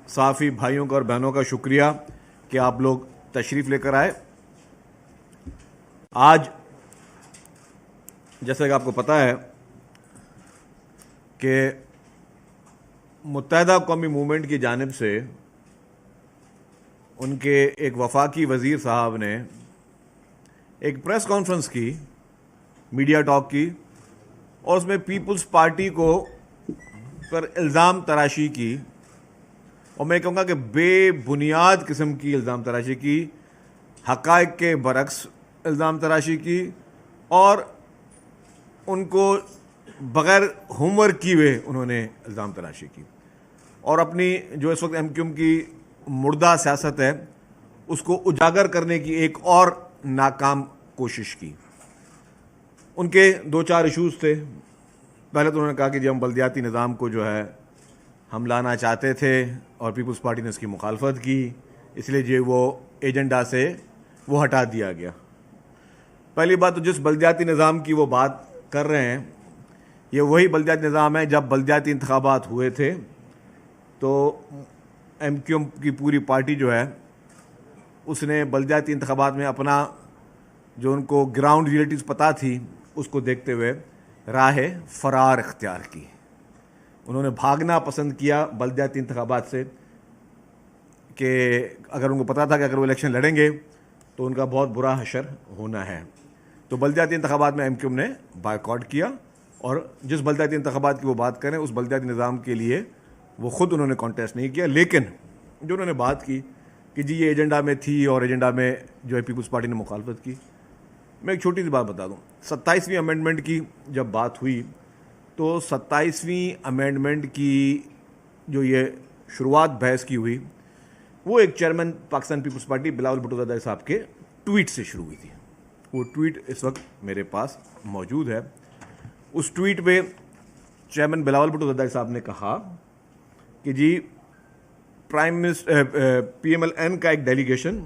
صحافی بھائیوں کا اور بہنوں کا شکریہ کہ آپ لوگ تشریف لے کر آئے. آج جیسا کہ آپ کو پتہ ہے کہ متحدہ قومی موومنٹ کی جانب سے ان کے ایک وفاقی وزیر صاحب نے ایک پریس کانفرنس کی, میڈیا ٹاک کی, اور اس میں پیپلز پارٹی کو پر الزام تراشی کی, اور میں کہوں گا کہ بے بنیاد قسم کی الزام تراشی کی, حقائق کے برعکس الزام تراشی کی, اور ان کو بغیر ہوم ورک کیے ہوئے انہوں نے الزام تراشی کی, اور اپنی جو اس وقت ایم کیو ایم کی مردہ سیاست ہے اس کو اجاگر کرنے کی ایک اور ناکام کوشش کی. ان کے 2-4 ایشوز تھے. پہلے تو انہوں نے کہا کہ ہم بلدیاتی نظام کو جو ہے ہم لانا چاہتے تھے اور پیپلز پارٹی نے اس کی مخالفت کی, اس لیے وہ ایجنڈا سے وہ ہٹا دیا گیا. پہلی بات تو جس بلدیاتی نظام کی وہ بات کر رہے ہیں یہ وہی بلدیاتی نظام ہے جب بلدیاتی انتخابات ہوئے تھے تو ایم کیو ایم کی پوری پارٹی جو ہے اس نے بلدیاتی انتخابات میں اپنا جو ان کو گراؤنڈ ریئلٹیز پتہ تھی اس کو دیکھتے ہوئے راہ فرار اختیار کی. انہوں نے بھاگنا پسند کیا بلدیاتی انتخابات سے کہ اگر ان کو پتہ تھا کہ اگر وہ الیکشن لڑیں گے تو ان کا بہت برا حشر ہونا ہے. تو بلدیاتی انتخابات میں ایم کیو ایم نے بائیکاٹ کیا, اور جس بلدیاتی انتخابات کی وہ بات کریں اس بلدیاتی نظام کے لیے وہ خود انہوں نے کانٹیسٹ نہیں کیا. لیکن جو انہوں نے بات کی کہ جی یہ ایجنڈا میں تھی اور ایجنڈا میں جو ہے پیپلز پارٹی نے مخالفت کی, میں ایک چھوٹی سی بات بتا دوں. 27ویں امینڈمنٹ کی جب بات ہوئی تو 27ویں امینڈمنٹ کی جو یہ شروعات بحث کی ہوئی وہ ایک چیئرمین پاکستان پیپلز پارٹی بلاول بھٹو زرداری صاحب کے ٹویٹ سے شروع ہوئی تھی. وہ ٹویٹ اس وقت میرے پاس موجود ہے. اس ٹویٹ پہ چیئرمین بلاول بھٹو زرداری صاحب نے کہا کہ جی پی ایم ایل این کا ایک ڈیلیگیشن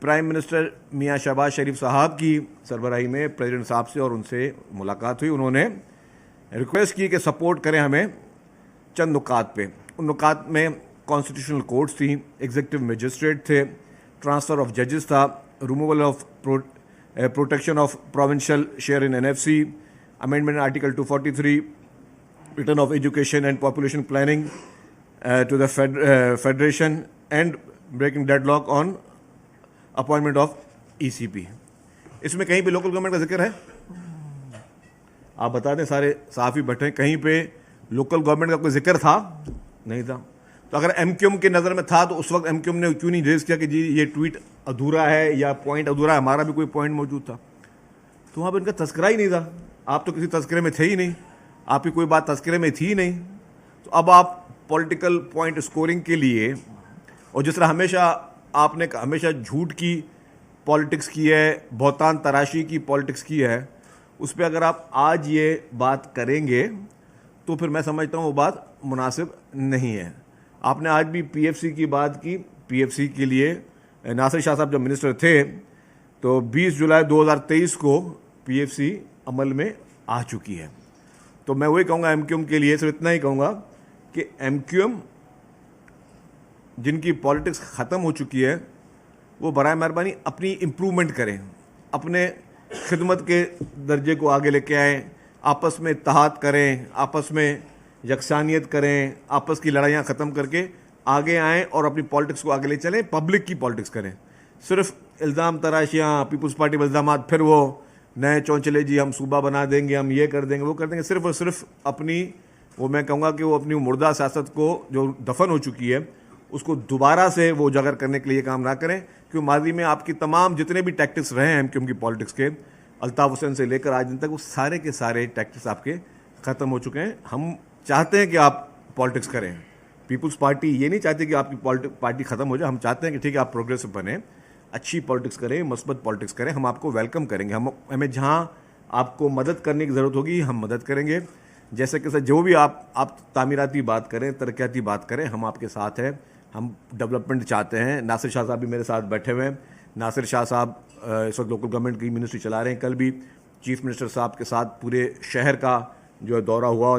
پرائم منسٹر میاں شہباز شریف صاحب کی سربراہی میں پریزیڈنٹ صاحب سے اور ان سے ملاقات ہوئی. انہوں نے ریکویسٹ کی کہ سپورٹ کریں ہمیں چند نکات پہ. ان نکات میں کانسٹیٹیوشنل کورٹس تھیں, ایگزیکٹو مجسٹریٹ تھے, ٹرانسفر آف ججز تھا, removal of protection of provincial share in N F C, amendment article 243, return of education and population planning to the federation, and breaking deadlock on appointment of E C P. اس میں کہیں پہ local government کا ذکر ہے؟ آپ بتا دیں, سارے صحافی بیٹھے, کہیں پہ لوکل گورنمنٹ کا کوئی ذکر تھا؟ نہیں تھا. تو اگر ایم کیو ایم کی نظر میں تھا تو اس وقت ایم کیو ایم نے کیوں نہیں ریز کیا کہ جی یہ ٹویٹ ادھورا ہے یا پوائنٹ ادھورا ہے, ہمارا بھی کوئی پوائنٹ موجود تھا. تو وہاں پہ ان کا تذکرہ ہی نہیں تھا. آپ تو کسی تذکرے میں تھے ہی نہیں, آپ کی کوئی بات تذکرے میں تھی نہیں. تو اب آپ پولیٹیکل پوائنٹ اسکورنگ کے لیے, اور جس طرح ہمیشہ آپ نے ہمیشہ جھوٹ کی پالیٹکس کی ہے, بہتان تراشی کی پالیٹکس کی ہے, اس پہ اگر آپ آج یہ بات کریں گے تو پھر میں سمجھتا ہوں وہ بات مناسب نہیں ہے. آپ نے آج بھی پی ایف سی کی بات کی. پی ایف سی کے لیے ناصر شاہ صاحب جب منسٹر تھے تو 20 جولائی 2023 کو پی ایف سی عمل میں آ چکی ہے. تو میں وہی کہوں گا ایم کیو ایم کے لیے, صرف اتنا ہی کہوں گا کہ ایم کیو ایم جن کی پالیٹکس ختم ہو چکی ہے وہ برائے مہربانی اپنی امپرومنٹ کریں, اپنے خدمت کے درجے کو آگے لے کے آئیں, آپس میں اتحاد کریں, آپس میں یکسانیت کریں, آپس کی لڑائیاں ختم کر کے آگے آئیں اور اپنی پالیٹکس کو آگے لے چلیں, پبلک کی پالیٹکس کریں. صرف الزام تراشیاں, پیپلز پارٹی پر الزامات, پھر وہ نئے چونچلے جی ہم صوبہ بنا دیں گے, ہم یہ کر دیں گے, وہ کر دیں گے, صرف اور صرف اپنی وہ میں کہوں گا کہ وہ اپنی مردہ سیاست کو جو دفن ہو چکی ہے اس کو دوبارہ سے وہ اجاگر کرنے کے لیے کام نہ کریں. کیوں ماضی میں آپ کی تمام جتنے بھی ٹیکٹکس رہے ہیں ایم کیو ایم کی پالیٹکس کے, الطاف حسین سے لے کر آج دن تک, وہ سارے کے سارے ٹیکٹکس آپ کے ختم ہو چکے ہیں. ہم چاہتے ہیں کہ آپ پالیٹکس کریں. پیپلز پارٹی یہ نہیں چاہتی کہ آپ کی پارٹی ختم ہو جائے. ہم چاہتے ہیں کہ ٹھیک ہے آپ پروگریسو بنیں, اچھی پالیٹکس کریں, مثبت پالیٹکس کریں. ہم آپ کو ویلکم کریں گے. ہمیں جہاں آپ کو مدد کرنے کی ضرورت ہوگی ہم مدد کریں گے. جیسے کہ جو بھی آپ تعمیراتی بات کریں, ترقیاتی بات کریں, ہم آپ کے ساتھ ہیں. ہم ڈیولپمنٹ چاہتے ہیں. ناصر شاہ صاحب بھی میرے ساتھ بیٹھے ہوئے ہیں. ناصر شاہ صاحب اس وقت لوکل گورنمنٹ کی منسٹری چلا رہے ہیں. کل بھی چیف منسٹر صاحب کے ساتھ پورے شہر کا جو ہے دورہ ہوا.